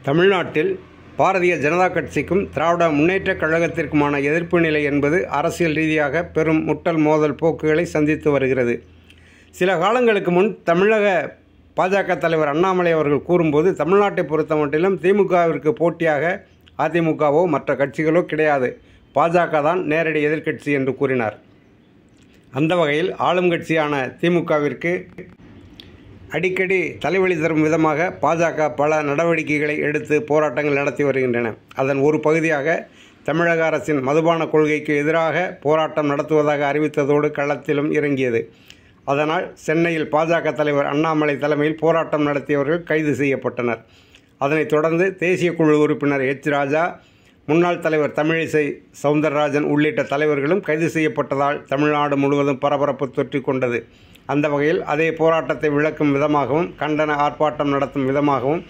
தமிழ்நாட்டில் பாரதிய ஜனதா கட்சிக்கும் திராவிட முன்னேற்றக் கழகத்திற்குமான எதிர்ப்பு நிலை என்பது அரசியல் ரீதியாக பெரும் முட்டல் மோதல் போக்குகளை சந்தித்து வருகிறது. சில காலங்களுக்கு முன் தமிழக பாஜக தலைவர் அண்ணாமலை அவர்கள் கூறும்போது, தமிழ்நாட்டை பொறுத்தமட்டிலும் திமுகவிற்கு போட்டியாக அதிமுகவோ மற்ற கட்சிகளோ கிடையாது, பாஜக தான் நேரடி எதிர்க்கட்சி என்று கூறினார். அந்த வகையில் ஆளும் கட்சியான திமுகவிற்கு அடிக்கடி தலைவலி தரும் விதமாக பாஜக பல நடவடிக்கைகளை எடுத்து போராட்டங்கள் நடத்தி வருகின்றன. அதன் ஒரு பகுதியாக தமிழக அரசின் மதுபான கொள்கைக்கு எதிராக போராட்டம் நடத்துவதாக அறிவித்ததோடு களத்திலும் இறங்கியது. அதனால் சென்னையில் பாஜக தலைவர் அண்ணாமலை தலைமையில் போராட்டம் நடத்தியவர்கள் கைது செய்யப்பட்டனர். அதனைத் தொடர்ந்து தேசிய குழு உறுப்பினர் எச். ராஜா, முன்னாள் தலைவர் தமிழிசை சவுந்தரராஜன் உள்ளிட்ட தலைவர்களும் கைது செய்யப்பட்டதால் தமிழ்நாடு முழுவதும் பரபரப்பு தொற்றிக் கொண்டது. அந்த வகையில் அதே போராட்டத்தை விளக்கும் விதமாகவும் கண்டன ஆர்ப்பாட்டம் நடத்தும் விதமாகவும்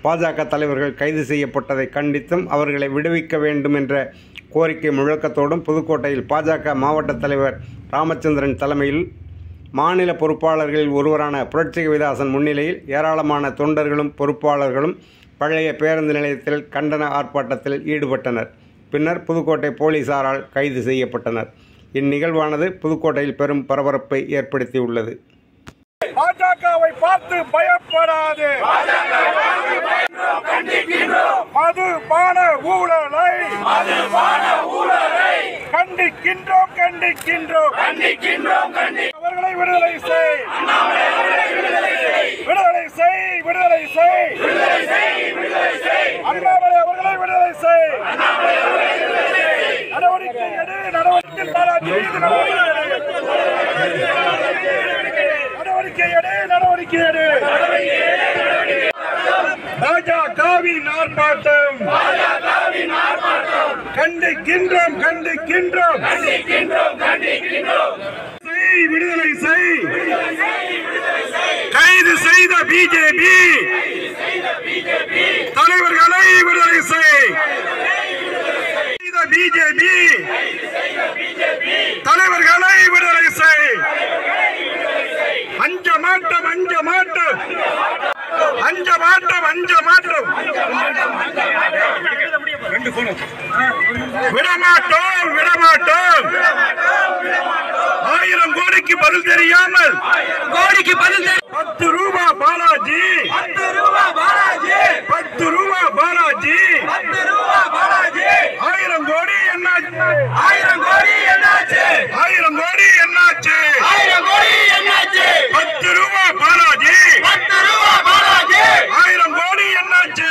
பாஜக தலைவர்கள் கைது செய்யப்பட்டதை கண்டித்தும் அவர்களை விடுவிக்க வேண்டும் என்ற கோரிக்கை முழக்கத்தோடும் புதுக்கோட்டையில் பாஜக மாவட்ட தலைவர் ராமச்சந்திரன் தலைமையில் மாநில பொறுப்பாளர்களில் ஒருவரான புரட்சி கவிதாசன் முன்னிலையில் ஏராளமான தொண்டர்களும் பொறுப்பாளர்களும் பழைய பேருந்து நிலையத்தில் கண்டன ஆர்ப்பாட்டத்தில் ஈடுபட்டனர். பின்னர் புதுக்கோட்டை போலீசாரால் கைது செய்யப்பட்டனர். இந்நிகழ்வானது புதுக்கோட்டையில் பெரும் பரபரப்பை ஏற்படுத்தியுள்ளது. பாஜகவை பார்த்து பயப்படாது, மதுபான ஊழலை கண்டிக்கின்றோம் கண்டிக்கின்றோம். அவர்களை விடுதலை செய், விடுதலை செய், விடுதலை செய், அண்ணாமலை அவர்களை விடுதலை செய். நடவடிக்கை எடு, நடவடிக்கை நடவடிக்கை எடு. பாஜகவின் ஆர்ப்பாட்டம் கண்டிக்கின்றோம் கண்டிக்கின்றோம். விடுதலை செய், கைது செய்த பிஜேபி தலைவர்களை விடுதலை செய், பிஜேபி தலைவர்களை விடுதலை செய். அஞ்ச மாட்டோம் அஞ்ச மாட்டோம் அஞ்ச மாட்டோம் அஞ்ச மாட்டோம் விடமாட்டோம் விடமாட்டோம். 1000 கோடிக்கு பதில் தெரியாமல் 10 ரூபா பாலாஜி, 10 ரூபா பாலாஜி, 1000 கோடி என்னாச்சு, 1000 கோடி என்னாச்சு, 1000 கோடி என்னாச்சு, 10 ரூபா பாலாஜி, 10 கோடி என்னாச்சு.